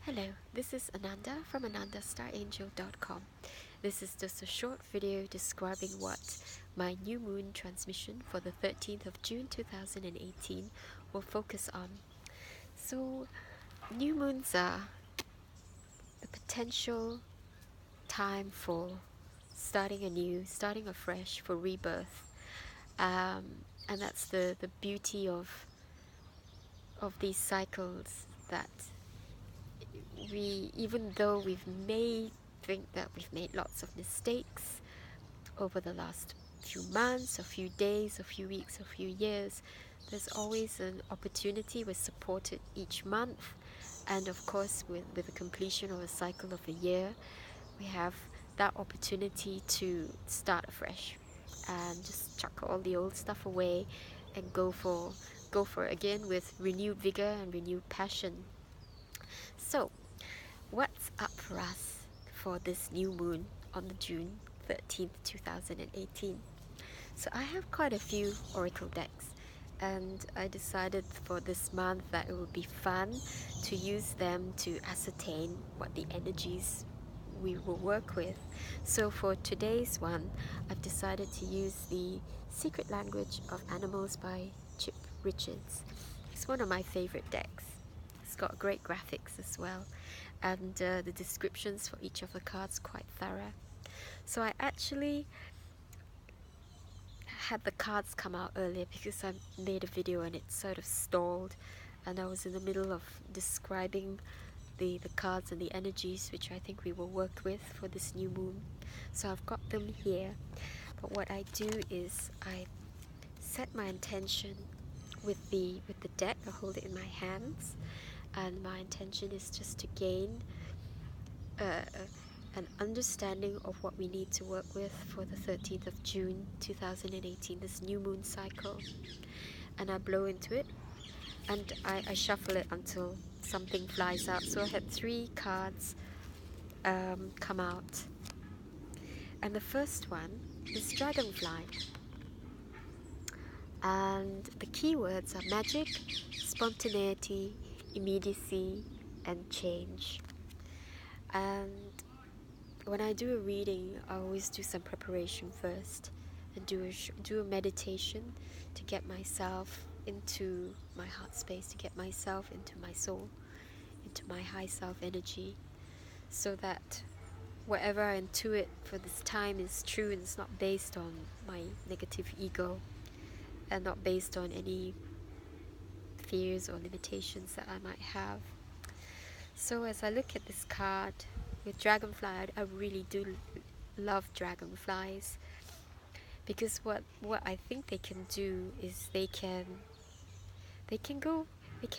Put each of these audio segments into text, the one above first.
Hello, this is Ananda from anandastarangel.com. This is just a short video describing what my new moon transmission for the 13th of June 2018 will focus on. So, new moons are the potential time for starting anew, starting afresh, for rebirth. And that's the beauty of these cycles, that even though we've made think that we've made lots of mistakes over the last few months, a few days, a few weeks, a few years, there's always an opportunity. We're supported each month, and of course with the completion of a cycle of a year, we have that opportunity to start afresh and just chuck all the old stuff away and go for it again with renewed vigor and renewed passion. So what's up for us for this new moon on the June 13th, 2018? So I have quite a few oracle decks, and I decided for this month that it would be fun to use them to ascertain what the energies we will work with. So for today's one, I've decided to use the Secret Language of Animals by Chip Richards. It's one of my favorite decks. It's got great graphics as well, and the descriptions for each of the cards quite thorough. So I actually had the cards come out earlier because I made a video and it sort of stalled, and I was in the middle of describing the cards and the energies which I think we will work with for this new moon. So I've got them here, but what I do is I set my intention with the deck. I hold it in my hands, and my intention is just to gain an understanding of what we need to work with for the 13th of June 2018, this new moon cycle. And I blow into it, and I shuffle it until something flies out. So I had 3 cards come out, and the first one is Dragonfly, and the keywords are magic, spontaneity, immediacy, and change. And when I do a reading, I always do some preparation first and do a meditation to get myself into my heart space, to get myself into my soul, into my high self energy, so that whatever I intuit for this time is true and it's not based on my negative ego and not based on any fears or limitations that I might have. So as I look at this card with Dragonfly, I really do love dragonflies, because what I think they can do is they can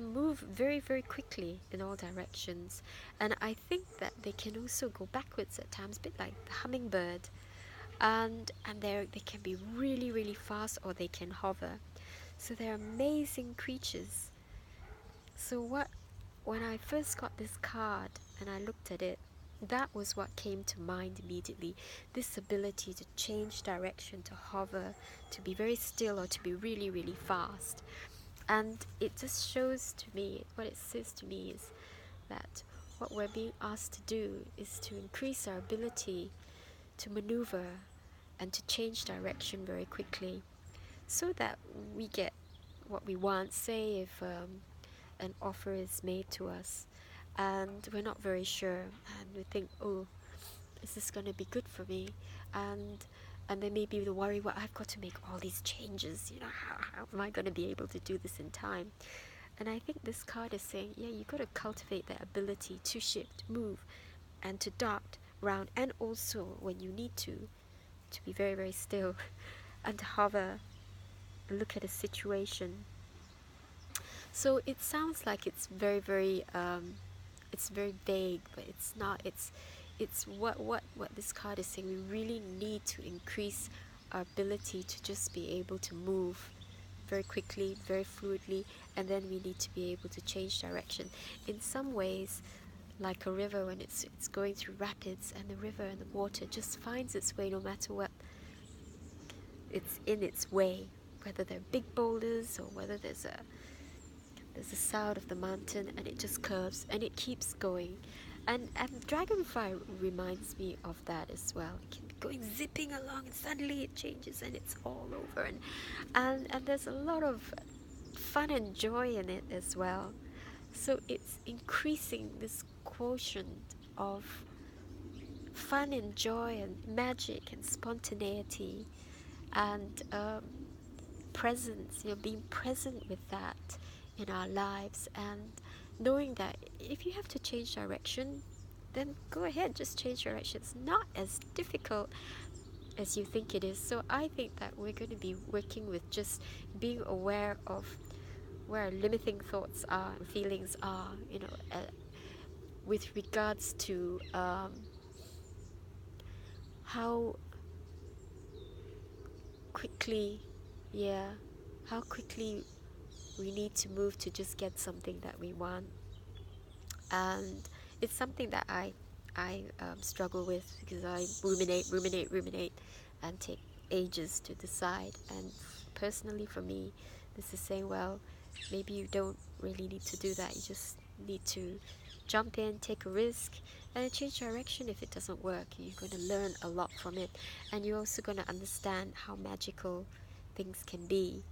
move very, very quickly in all directions, and I think that they can also go backwards at times, a bit like the hummingbird, and they can be really, really fast, or they can hover. So they're amazing creatures. So when I first got this card and I looked at it, that was what came to mind immediately. This ability to change direction, to hover, to be very still, or to be really, really fast. And it just shows to me, what it says to me is that what we're being asked to do is to increase our ability to maneuver and to change direction very quickly, so that we get what we want. Say if an offer is made to us and we're not very sure, and we think, oh, is this going to be good for me? And then maybe the worry, well, I've got to make all these changes, how am I going to be able to do this in time? And I think this card is saying, yeah, you've got to cultivate that ability to shift, move, and to dart round, and also when you need to be very, very still and to hover and look at a situation. So it sounds like it's very, very it's very vague, but it's not. It's what this card is saying. We really need to increase our ability to just be able to move very quickly, very fluidly, and then we need to be able to change direction. In some ways, like a river when it's going through rapids, and the river and the water just finds its way no matter what it's in its way, whether they're big boulders or whether there's There's the sound of the mountain, and it just curves and it keeps going. And Dragonfly reminds me of that as well. It can be going zipping along, and suddenly it changes and it's all over. And there's a lot of fun and joy in it as well. So it's increasing this quotient of fun and joy and magic and spontaneity and presence, being present with that in our lives, and knowing that if you have to change direction, then go ahead, just change direction. It's not as difficult as you think it is. So I think that we're going to be working with just being aware of where our limiting thoughts are and feelings are, with regards to how quickly, yeah, how quickly we need to move to just get something that we want. And it's something that I struggle with, because I ruminate and take ages to decide. And personally for me, this is saying, well, maybe you don't really need to do that. You just need to jump in, take a risk, and change direction. If it doesn't work, you're going to learn a lot from it, and you're also going to understand how magical things can be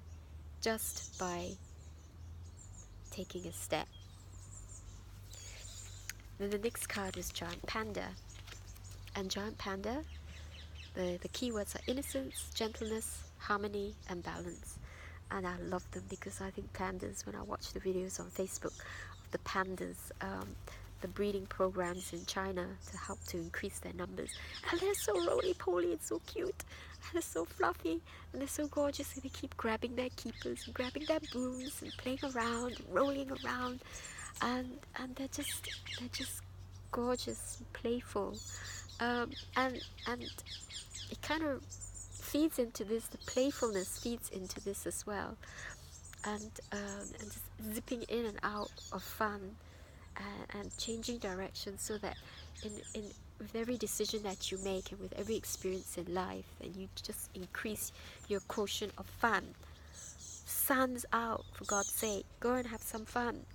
just by taking a step. Then the next card is Giant Panda. And Giant Panda, the keywords are innocence, gentleness, harmony, and balance. And I love them because I think pandas, when I watch the videos on Facebook of the pandas, the breeding programs in China to help to increase their numbers, and they're so roly-poly and so cute, and they're so fluffy, and they're so gorgeous, and they keep grabbing their keepers and grabbing their brooms and playing around and rolling around, and they're just gorgeous and playful, and it kind of feeds into this. The playfulness feeds into this as well, and just zipping in and out of fun, and changing direction, so that in with every decision that you make and with every experience in life, and you just increase your quotient of fun. Sun's out, for God's sake, go and have some fun.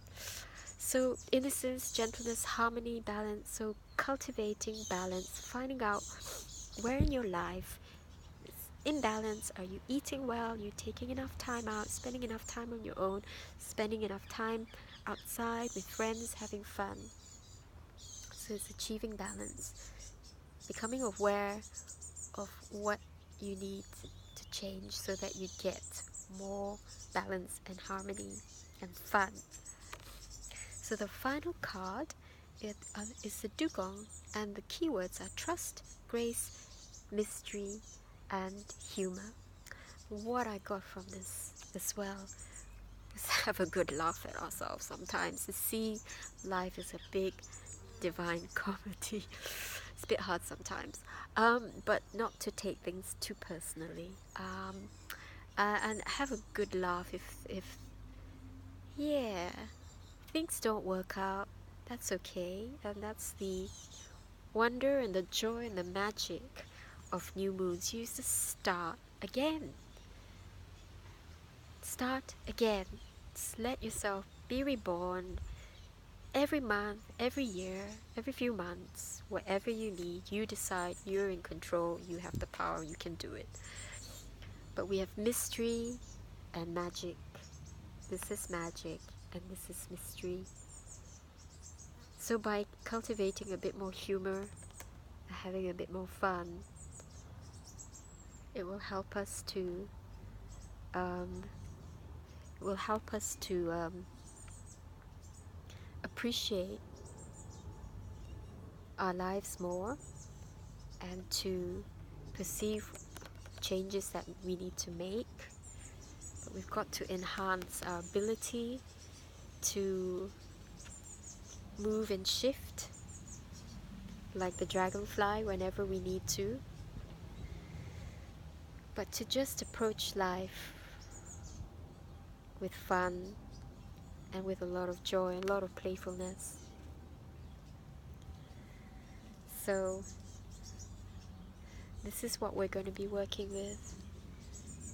So innocence, gentleness, harmony, balance. So cultivating balance, finding out where in your life is in balance. Are you eating well? Are you taking enough time out, spending enough time on your own, spending enough time outside with friends, having fun? So it's achieving balance, becoming aware of what you need to change so that you get more balance and harmony and fun. So the final card is the dugong, and the keywords are trust, grace, mystery, and humor. What I got from this as well is have a good laugh at ourselves sometimes, to see life as a big divine comedy. It's a bit hard sometimes, but not to take things too personally, and have a good laugh if yeah, things don't work out. That's okay, and that's the wonder and the joy and the magic of new moons. You used to start again. Start again. Just let yourself be reborn every month, every year, every few months, whatever you need. You decide, you're in control, you have the power, you can do it. But we have mystery and magic. This is magic and this is mystery. So by cultivating a bit more humor, having a bit more fun, it will help us to appreciate our lives more, and to perceive changes that we need to make. But we've got to enhance our ability to move and shift like the dragonfly whenever we need to, but to just approach life with fun and with a lot of joy and a lot of playfulness. So this is what we're going to be working with,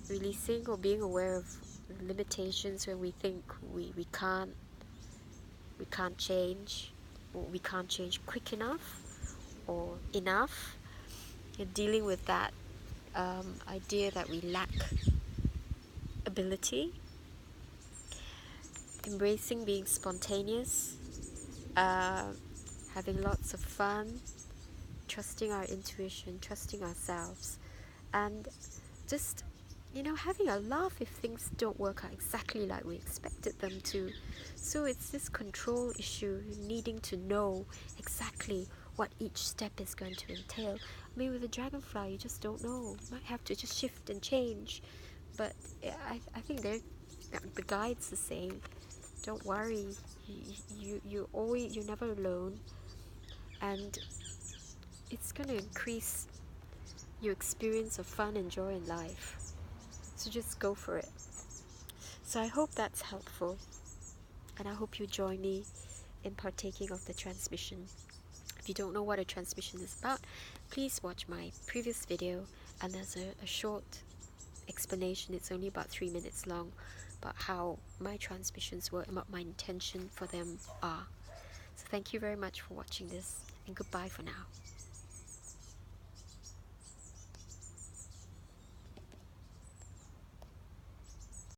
releasing or being aware of limitations when we think we can't change, or we can't change quick enough or enough. You're dealing with that idea that we lack ability, embracing being spontaneous, uh, having lots of fun, trusting our intuition, trusting ourselves, and just, having a laugh if things don't work out exactly like we expected them to. So it's this control issue, needing to know exactly what each step is going to entail. I mean, with a dragonfly, you just don't know. You might have to just shift and change. But I think the guide's the same. Don't worry. You're never alone, and it's going to increase your experience of fun and joy in life. So just go for it. So I hope that's helpful, and I hope you join me in partaking of the transmission. If you don't know what a transmission is about, please watch my previous video, and there's a short explanation. It's only about 3 minutes long, about how my transmissions work and what my intention for them are. So thank you very much for watching this, and goodbye for now.